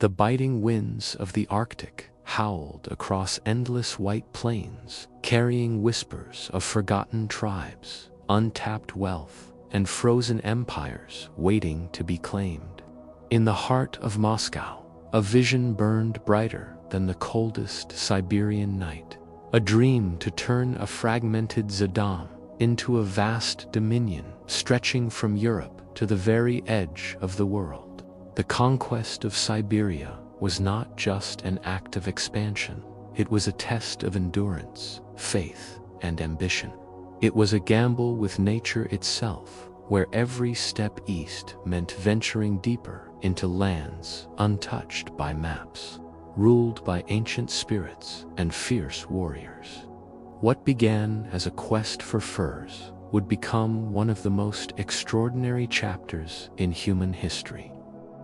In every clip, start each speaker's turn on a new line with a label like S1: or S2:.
S1: The biting winds of the Arctic howled across endless white plains, carrying whispers of forgotten tribes, untapped wealth, and frozen empires waiting to be claimed. In the heart of Moscow, a vision burned brighter than the coldest Siberian night, a dream to turn a fragmented Zadam into a vast dominion stretching from Europe to the very edge of the world. The conquest of Siberia was not just an act of expansion, it was a test of endurance, faith, and ambition. It was a gamble with nature itself, where every step east meant venturing deeper into lands untouched by maps, ruled by ancient spirits and fierce warriors. What began as a quest for furs would become one of the most extraordinary chapters in human history.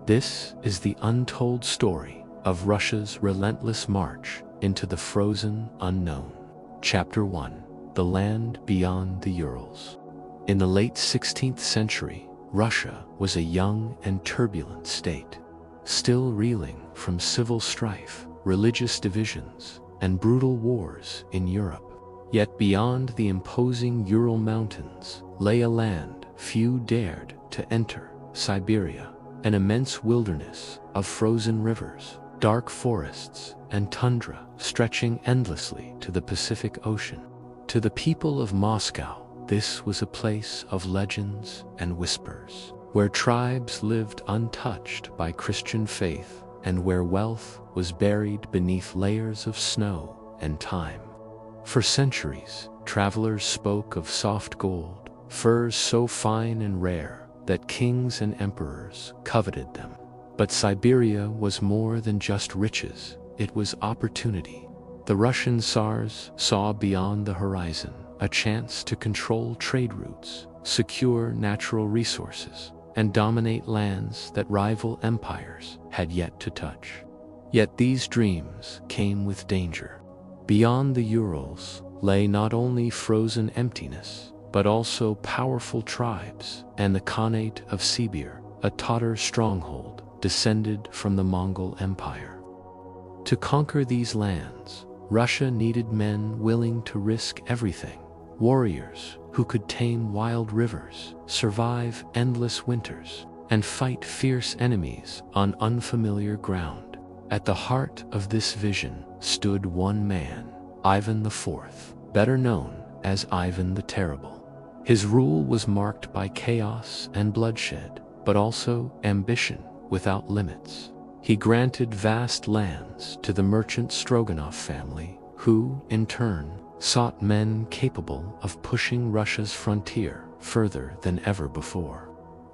S1: This is the untold story of Russia's relentless march into the frozen unknown. Chapter 1: The Land Beyond the Urals. In the late 16th century, Russia was a young and turbulent state, still reeling from civil strife, religious divisions, and brutal wars in Europe. Yet beyond the imposing Ural Mountains lay a land few dared to enter: Siberia, an immense wilderness of frozen rivers, dark forests, and tundra stretching endlessly to the Pacific Ocean. To the people of Moscow, this was a place of legends and whispers, where tribes lived untouched by Christian faith and where wealth was buried beneath layers of snow and time. For centuries, travelers spoke of soft gold, furs so fine and rare that kings and emperors coveted them. But Siberia was more than just riches, it was opportunity. The Russian Tsars saw beyond the horizon a chance to control trade routes, secure natural resources, and dominate lands that rival empires had yet to touch. Yet these dreams came with danger. Beyond the Urals lay not only frozen emptiness, but also powerful tribes and the Khanate of Sibir, a Tatar stronghold descended from the Mongol Empire. To conquer these lands, Russia needed men willing to risk everything, warriors who could tame wild rivers, survive endless winters, and fight fierce enemies on unfamiliar ground. At the heart of this vision stood one man, Ivan IV, better known as Ivan the Terrible. His rule was marked by chaos and bloodshed, but also ambition without limits. He granted vast lands to the merchant Stroganov family, who, in turn, sought men capable of pushing Russia's frontier further than ever before.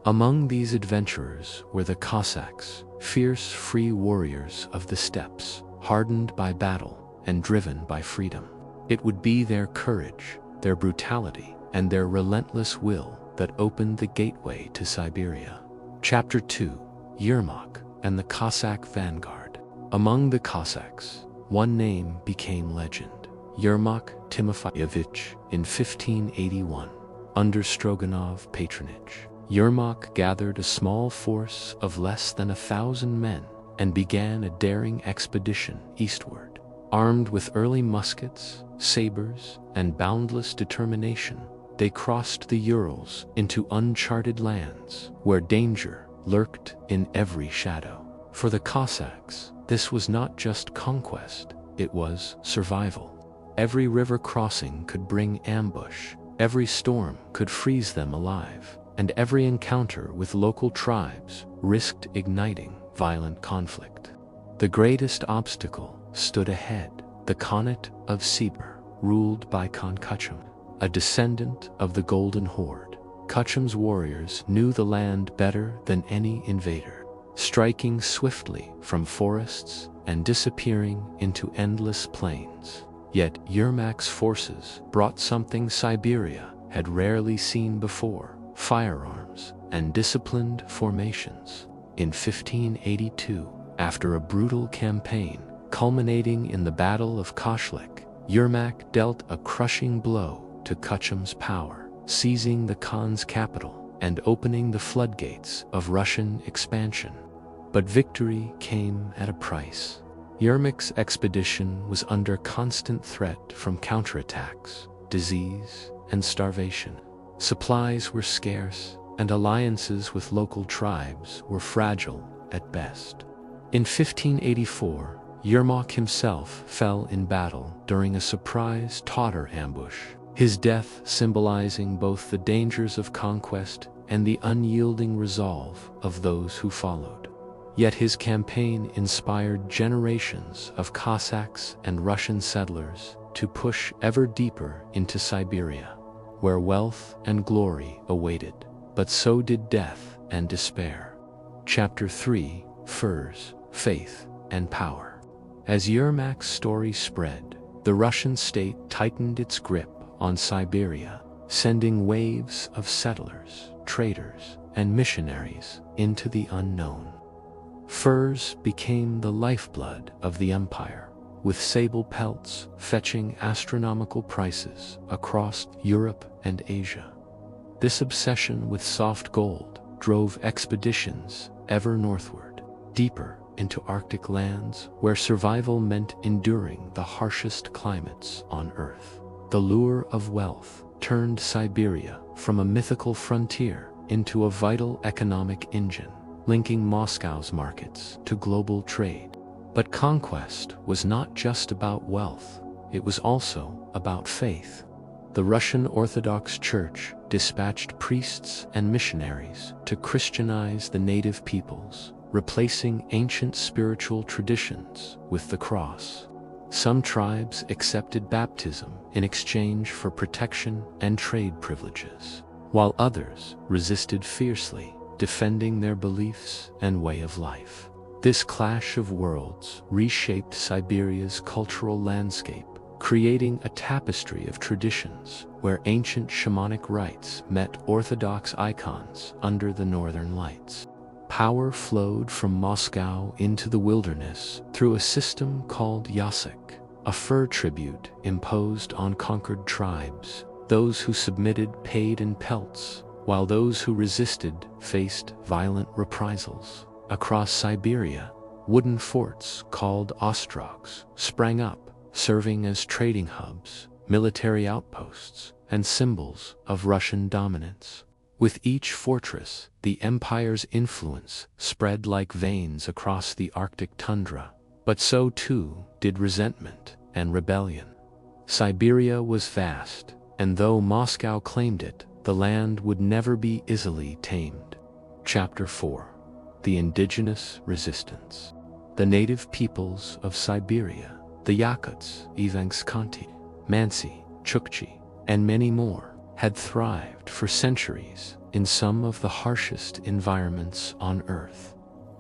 S1: Among these adventurers were the Cossacks, fierce free warriors of the steppes, hardened by battle and driven by freedom. It would be their courage, their brutality, and their relentless will that opened the gateway to Siberia. Chapter 2: Yermak and the Cossack Vanguard. Among the Cossacks, one name became legend: Yermak Timofeyevich. In 1581, under Stroganov patronage, Yermak gathered a small force of less than 1,000 men and began a daring expedition eastward. Armed with early muskets, sabers, and boundless determination, they crossed the Urals into uncharted lands where danger lurked in every shadow. For the Cossacks, this was not just conquest, it was survival. Every river crossing could bring ambush, every storm could freeze them alive, and every encounter with local tribes risked igniting violent conflict. The greatest obstacle stood ahead: the Khanate of Sibir, ruled by Khan Kuchum, a descendant of the Golden Horde. Kuchum's warriors knew the land better than any invader, striking swiftly from forests and disappearing into endless plains. Yet Yermak's forces brought something Siberia had rarely seen before: firearms and disciplined formations. In 1582, after a brutal campaign culminating in the Battle of Koshlik, Yermak dealt a crushing blow to Kuchum's power, seizing the Khan's capital and opening the floodgates of Russian expansion. But victory came at a price. Yermak's expedition was under constant threat from counterattacks, disease, and starvation. Supplies were scarce, and alliances with local tribes were fragile at best. In 1584, Yermak himself fell in battle during a surprise Tatar ambush, his death symbolizing both the dangers of conquest and the unyielding resolve of those who followed. Yet his campaign inspired generations of Cossacks and Russian settlers to push ever deeper into Siberia, where wealth and glory awaited, but so did death and despair. Chapter 3: Furs, Faith, and Power. As Yermak's story spread, the Russian state tightened its grip on Siberia, sending waves of settlers, traders, and missionaries into the unknown. Furs became the lifeblood of the empire, with sable pelts fetching astronomical prices across Europe and Asia. This obsession with soft gold drove expeditions ever northward, deeper into Arctic lands where survival meant enduring the harshest climates on Earth. The lure of wealth turned Siberia from a mythical frontier into a vital economic engine, linking Moscow's markets to global trade. But conquest was not just about wealth, it was also about faith. The Russian Orthodox Church dispatched priests and missionaries to Christianize the native peoples, replacing ancient spiritual traditions with the cross. Some tribes accepted baptism in exchange for protection and trade privileges, while others resisted fiercely, defending their beliefs and way of life. This clash of worlds reshaped Siberia's cultural landscape, creating a tapestry of traditions where ancient shamanic rites met orthodox icons under the northern lights. Power flowed from Moscow into the wilderness through a system called yasik, a fur tribute imposed on conquered tribes. Those who submitted paid in pelts, while those who resisted faced violent reprisals. Across Siberia, wooden forts called ostrogs sprang up, serving as trading hubs, military outposts, and symbols of Russian dominance. With each fortress, the empire's influence spread like veins across the Arctic tundra, but so too did resentment and rebellion. Siberia was vast, and though Moscow claimed it, the land would never be easily tamed. Chapter 4: The Indigenous Resistance. The native peoples of Siberia, the Yakuts, Evanskanti, Mansi, Chukchi, and many more, had thrived for centuries in some of the harshest environments on Earth.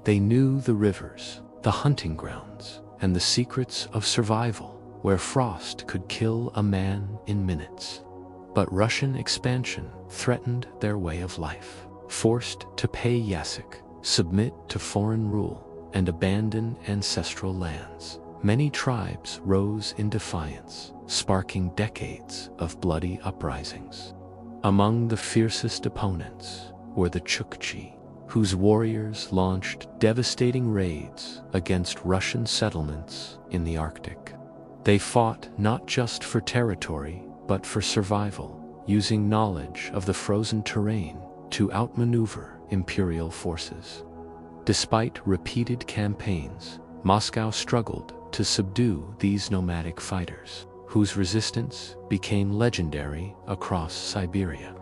S1: They knew the rivers, the hunting grounds, and the secrets of survival, where frost could kill a man in minutes. But Russian expansion threatened their way of life. Forced to pay yasik, submit to foreign rule, and abandon ancestral lands, many tribes rose in defiance, sparking decades of bloody uprisings. Among the fiercest opponents were the Chukchi, whose warriors launched devastating raids against Russian settlements in the Arctic. They fought not just for territory, but for survival, using knowledge of the frozen terrain to outmaneuver imperial forces. Despite repeated campaigns, Moscow struggled to subdue these nomadic fighters, whose resistance became legendary across Siberia.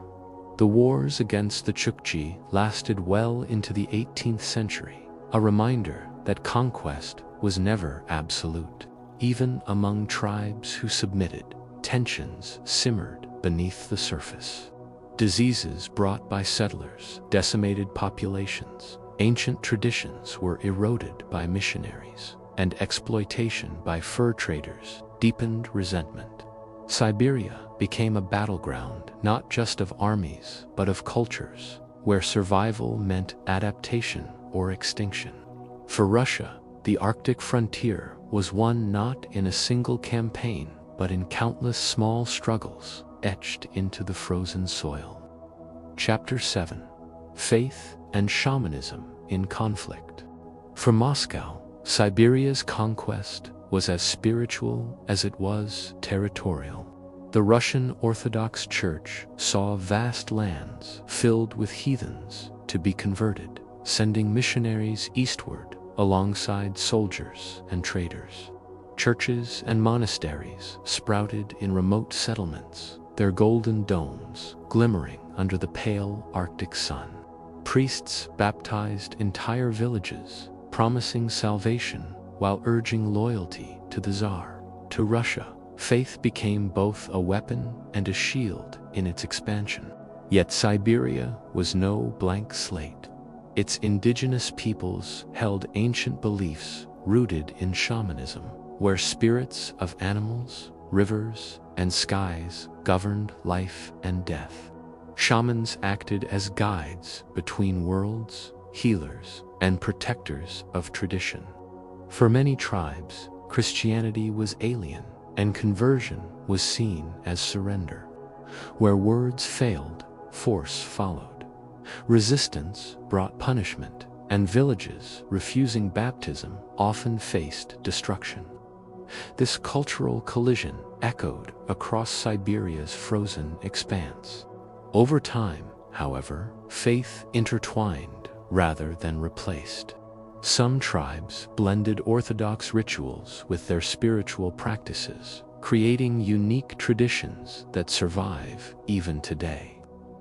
S1: The wars against the Chukchi lasted well into the 18th century, a reminder that conquest was never absolute. Even among tribes who submitted, tensions simmered beneath the surface. Diseases brought by settlers decimated populations, ancient traditions were eroded by missionaries, and exploitation by fur traders deepened resentment. Siberia became a battleground not just of armies but of cultures, where survival meant adaptation or extinction. For Russia, the Arctic frontier was won not in a single campaign but in countless small struggles etched into the frozen soil. Chapter 7: Faith and Shamanism in Conflict. For Moscow, Siberia's conquest was as spiritual as it was territorial. The Russian Orthodox Church saw vast lands filled with heathens to be converted, sending missionaries eastward alongside soldiers and traders. Churches and monasteries sprouted in remote settlements, their golden domes glimmering under the pale Arctic sun. Priests baptized entire villages, promising salvation while urging loyalty to the Tsar. To Russia, faith became both a weapon and a shield in its expansion. Yet Siberia was no blank slate. Its indigenous peoples held ancient beliefs rooted in shamanism, where spirits of animals, rivers, and skies governed life and death. Shamans acted as guides between worlds, healers, and protectors of tradition. For many tribes, Christianity was alien, and conversion was seen as surrender. Where words failed, force followed. Resistance brought punishment, and villages refusing baptism often faced destruction. This cultural collision echoed across Siberia's frozen expanse. Over time, however, faith intertwined rather than replaced. Some tribes blended Orthodox rituals with their spiritual practices, creating unique traditions that survive even today.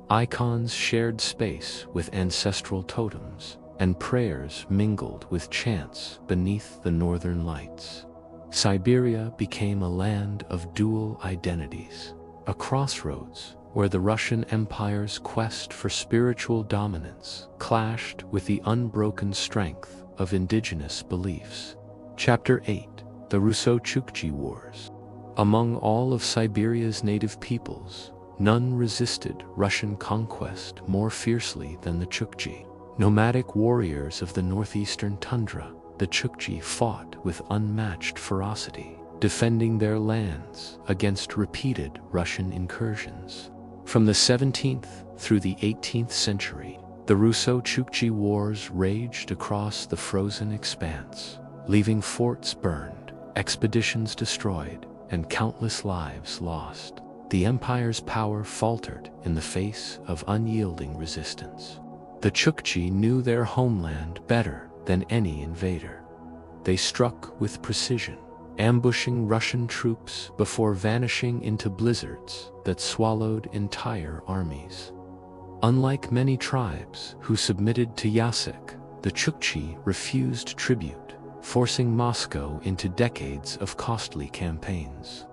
S1: Icons shared space with ancestral totems, and prayers mingled with chants beneath the northern lights. Siberia became a land of dual identities, a crossroads where the Russian Empire's quest for spiritual dominance clashed with the unbroken strength of indigenous beliefs. Chapter 8: The Russo-Chukchi Wars. Among all of Siberia's native peoples, none resisted Russian conquest more fiercely than the Chukchi. Nomadic warriors of the northeastern tundra, the Chukchi fought with unmatched ferocity, defending their lands against repeated Russian incursions. From the 17th through the 18th century, the Russo-Chukchi Wars raged across the frozen expanse, leaving forts burned, expeditions destroyed, and countless lives lost. The empire's power faltered in the face of unyielding resistance. The Chukchi knew their homeland better than any invader. They struck with precision, ambushing Russian troops before vanishing into blizzards that swallowed entire armies. Unlike many tribes who submitted to Yasek, the Chukchi refused tribute, forcing Moscow into decades of costly campaigns.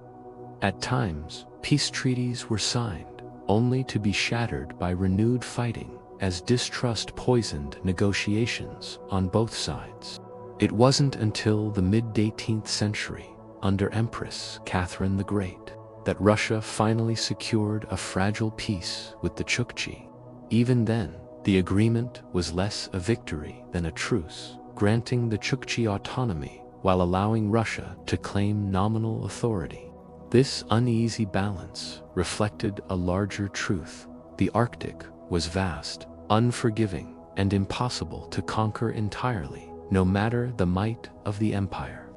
S1: At times, peace treaties were signed, only to be shattered by renewed fighting as distrust poisoned negotiations on both sides. It wasn't until the mid-18th century, under Empress Catherine the Great, that Russia finally secured a fragile peace with the Chukchi. Even then, the agreement was less a victory than a truce, granting the Chukchi autonomy while allowing Russia to claim nominal authority. This uneasy balance reflected a larger truth. The Arctic was vast, unforgiving, and impossible to conquer entirely, no matter the might of the empire.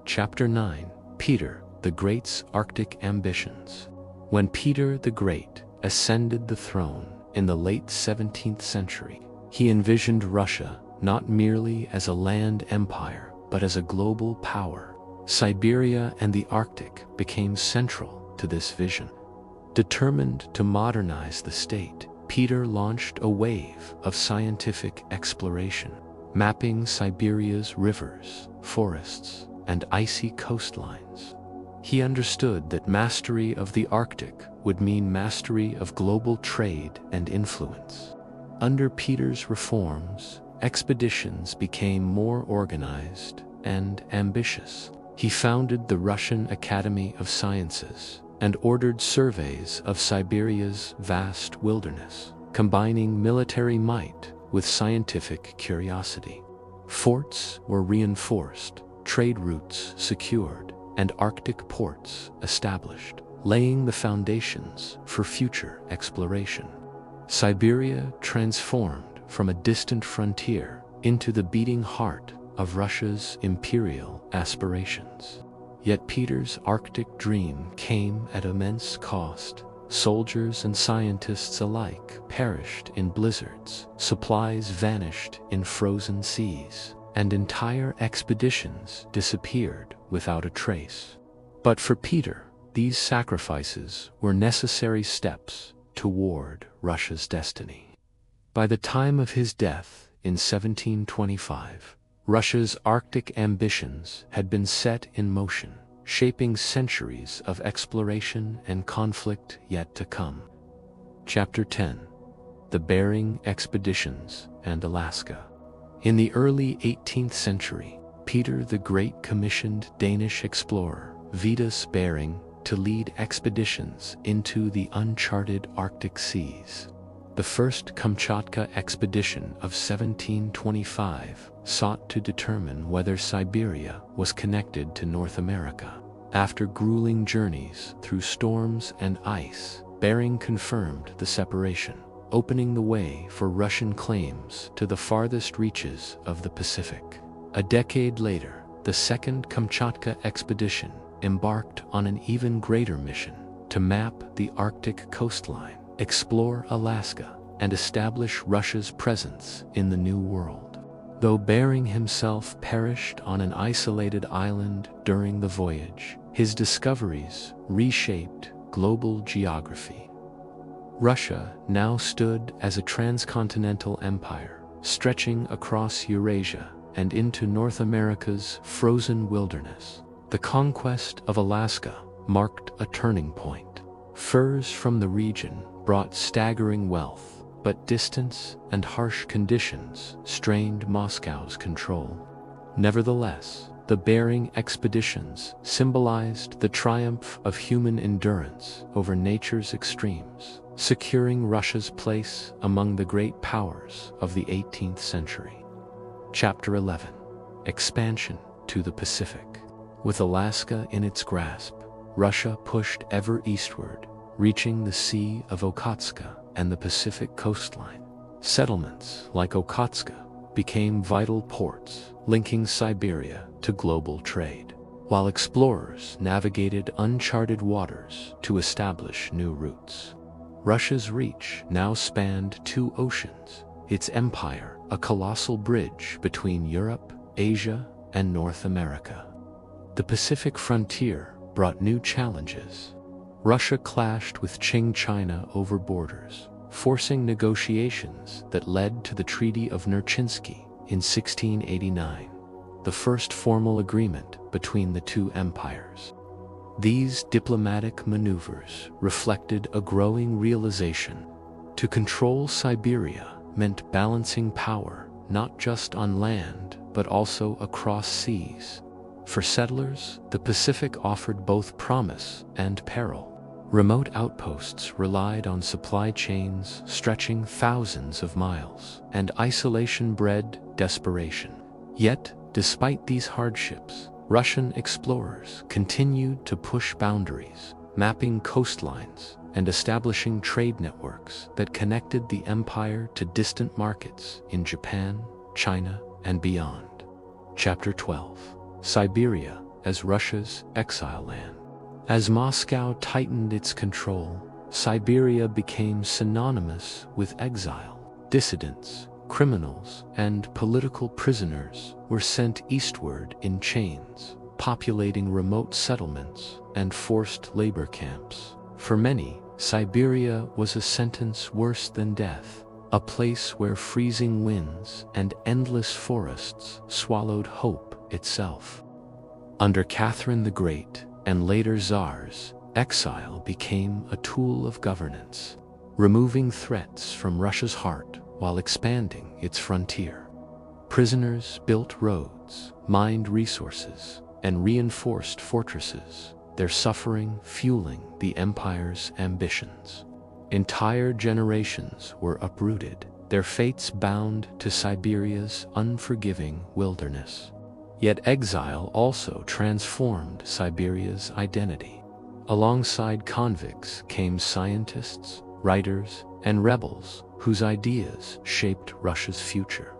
S1: Chapter 9: Peter the Great's Arctic Ambitions. When Peter the Great ascended the throne in the late 17th century, he envisioned Russia not merely as a land empire, but as a global power. Siberia and the Arctic became central to this vision. Determined to modernize the state, Peter launched a wave of scientific exploration, mapping Siberia's rivers, forests, and icy coastlines. He understood that mastery of the Arctic would mean mastery of global trade and influence. Under Peter's reforms, expeditions became more organized and ambitious. He founded the Russian Academy of Sciences and ordered surveys of Siberia's vast wilderness, combining military might with scientific curiosity. Forts were reinforced, trade routes secured, and Arctic ports established, laying the foundations for future exploration. Siberia transformed from a distant frontier into the beating heart of Russia's imperial aspirations. Yet Peter's Arctic dream came at immense cost. Soldiers and scientists alike perished in blizzards, supplies vanished in frozen seas, and entire expeditions disappeared without a trace. But for Peter, these sacrifices were necessary steps toward Russia's destiny. By the time of his death in 1725, Russia's Arctic ambitions had been set in motion, shaping centuries of exploration and conflict yet to come. Chapter 10. The Bering Expeditions and Alaska. In the early 18th century, Peter the Great commissioned Danish explorer Vitus Bering to lead expeditions into the uncharted Arctic seas. The first Kamchatka expedition of 1725 sought to determine whether Siberia was connected to North America. After grueling journeys through storms and ice, Bering confirmed the separation, opening the way for Russian claims to the farthest reaches of the Pacific. A decade later, the second Kamchatka expedition embarked on an even greater mission to map the Arctic coastline, explore Alaska, and establish Russia's presence in the New World. Though Bering himself perished on an isolated island during the voyage, his discoveries reshaped global geography. Russia now stood as a transcontinental empire, stretching across Eurasia and into North America's frozen wilderness. The conquest of Alaska marked a turning point. Furs from the region brought staggering wealth, but distance and harsh conditions strained Moscow's control. Nevertheless, the Bering expeditions symbolized the triumph of human endurance over nature's extremes, securing Russia's place among the great powers of the 18th century. Chapter 11. Expansion to the Pacific. With Alaska in its grasp, Russia pushed ever eastward, reaching the Sea of Okhotsk and the Pacific coastline. Settlements like Okhotsk became vital ports, linking Siberia to global trade, while explorers navigated uncharted waters to establish new routes. Russia's reach now spanned two oceans, its empire a colossal bridge between Europe, Asia, and North America. The Pacific frontier brought new challenges. Russia clashed with Qing China over borders, forcing negotiations that led to the Treaty of Nerchinsky in 1689, the first formal agreement between the two empires. These diplomatic maneuvers reflected a growing realization. To control Siberia meant balancing power not just on land but also across seas. For settlers, the Pacific offered both promise and peril. Remote outposts relied on supply chains stretching thousands of miles, and isolation bred desperation. Yet, despite these hardships, Russian explorers continued to push boundaries, mapping coastlines and establishing trade networks that connected the empire to distant markets in Japan, China, and beyond. Chapter 12. Siberia as Russia's exile land. As Moscow tightened its control, Siberia became synonymous with exile. Dissidents, criminals, and political prisoners were sent eastward in chains, populating remote settlements and forced labor camps. For many, Siberia was a sentence worse than death, a place where freezing winds and endless forests swallowed hope itself. Under Catherine the Great and later czars, exile became a tool of governance, removing threats from Russia's heart while expanding its frontier. Prisoners built roads, mined resources, and reinforced fortresses, their suffering fueling the empire's ambitions. Entire generations were uprooted, their fates bound to Siberia's unforgiving wilderness. Yet exile also transformed Siberia's identity. Alongside convicts came scientists, writers, and rebels whose ideas shaped Russia's future.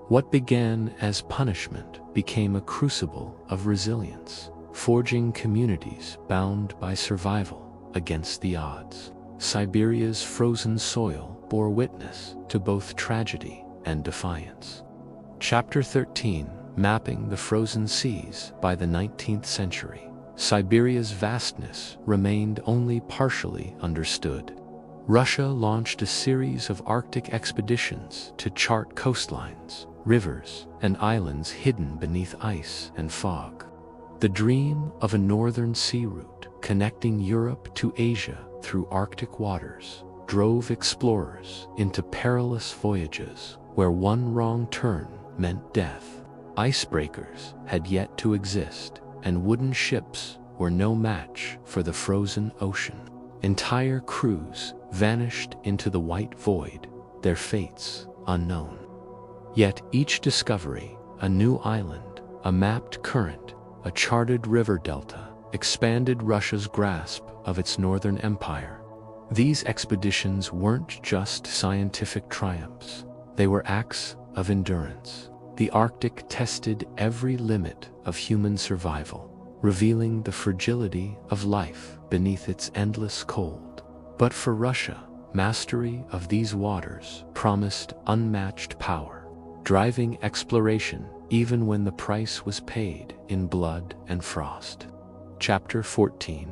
S1: What began as punishment became a crucible of resilience, forging communities bound by survival against the odds. Siberia's frozen soil bore witness to both tragedy and defiance. Chapter 13: Mapping the Frozen Seas. By the 19th century, Siberia's vastness remained only partially understood. Russia launched a series of Arctic expeditions to chart coastlines, rivers, and islands hidden beneath ice and fog. The dream of a northern sea route connecting Europe to Asia through Arctic waters drove explorers into perilous voyages where one wrong turn meant death. Icebreakers had yet to exist, and wooden ships were no match for the frozen ocean. Entire crews vanished into the white void, their fates unknown. Yet each discovery, a new island, a mapped current, a charted river delta, expanded Russia's grasp of its northern empire. These expeditions weren't just scientific triumphs, they were acts of endurance. The Arctic tested every limit of human survival, revealing the fragility of life beneath its endless cold. But for Russia, mastery of these waters promised unmatched power, driving exploration even when the price was paid in blood and frost. Chapter 14: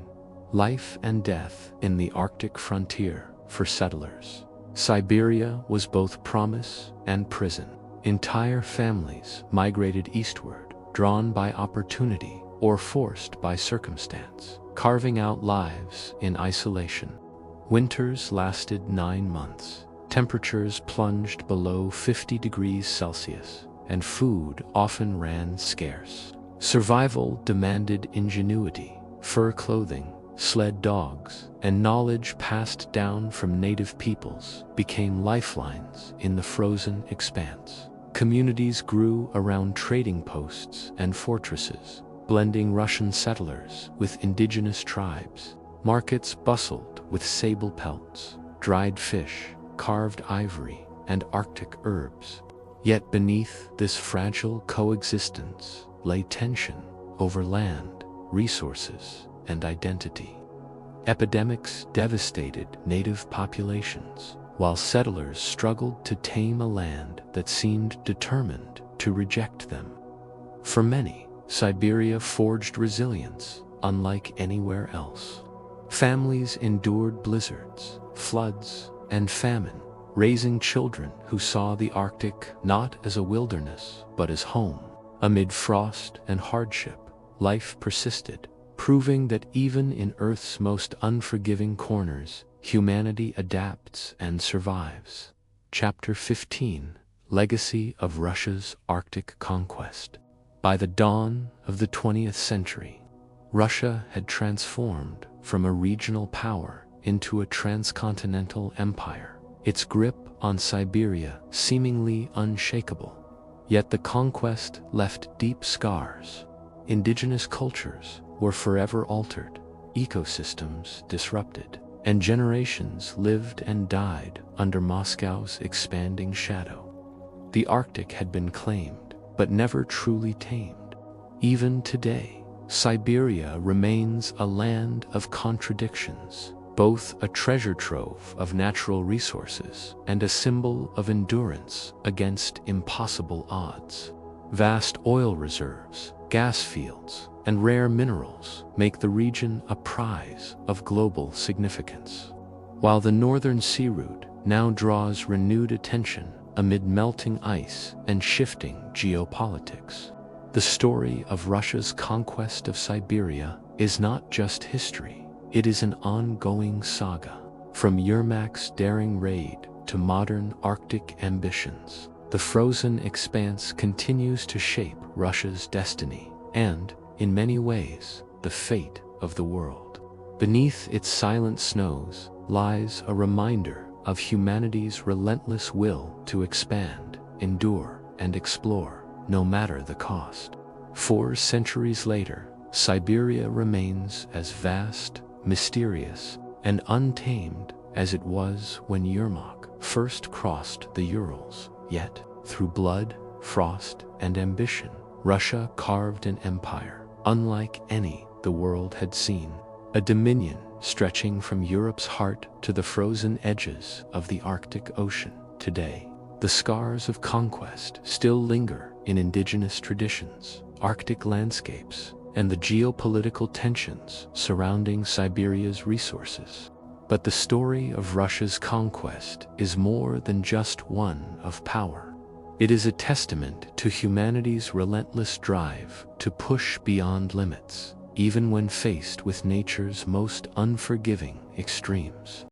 S1: Life and Death in the Arctic Frontier for Settlers. Siberia was both promise and prison. Entire families migrated eastward, drawn by opportunity or forced by circumstance, carving out lives in isolation. Winters lasted 9 months. Temperatures plunged below 50 degrees Celsius, and food often ran scarce. Survival demanded ingenuity, fur clothing, sled dogs, and knowledge passed down from native peoples became lifelines in the frozen expanse. Communities grew around trading posts and fortresses, blending Russian settlers with indigenous tribes. Markets bustled with sable pelts, dried fish, carved ivory, and Arctic herbs. Yet beneath this fragile coexistence lay tension over land, resources, and identity. Epidemics devastated native populations, while settlers struggled to tame a land that seemed determined to reject them. For many, Siberia forged resilience unlike anywhere else. Families endured blizzards, floods, and famine, raising children who saw the Arctic not as a wilderness but as home. Amid frost and hardship, life persisted, proving that even in Earth's most unforgiving corners, humanity adapts and survives. Chapter 15: Legacy of Russia's Arctic Conquest. By the dawn of the 20th century, Russia had transformed from a regional power into a transcontinental empire, its grip on Siberia seemingly unshakable. Yet the conquest left deep scars. Indigenous cultures were forever altered, ecosystems disrupted, and generations lived and died under Moscow's expanding shadow. The Arctic had been claimed, but never truly tamed. Even today, Siberia remains a land of contradictions, both a treasure trove of natural resources and a symbol of endurance against impossible odds. Vast oil reserves, gas fields, and rare minerals make the region a prize of global significance. While the northern sea route now draws renewed attention amid melting ice and shifting geopolitics, the story of Russia's conquest of Siberia is not just history, it is an ongoing saga. From Yermak's daring raid to modern Arctic ambitions, the frozen expanse continues to shape Russia's destiny and, in many ways, the fate of the world. Beneath its silent snows lies a reminder of humanity's relentless will to expand, endure, and explore, no matter the cost. 4 centuries later, Siberia remains as vast, mysterious, and untamed as it was when Yermak first crossed the Urals. Yet, through blood, frost, and ambition, Russia carved an empire, unlike any the world had seen, a dominion stretching from Europe's heart to the frozen edges of the Arctic Ocean. Today, the scars of conquest still linger in indigenous traditions, Arctic landscapes, and the geopolitical tensions surrounding Siberia's resources. But the story of Russia's conquest is more than just one of power. It is a testament to humanity's relentless drive to push beyond limits, even when faced with nature's most unforgiving extremes.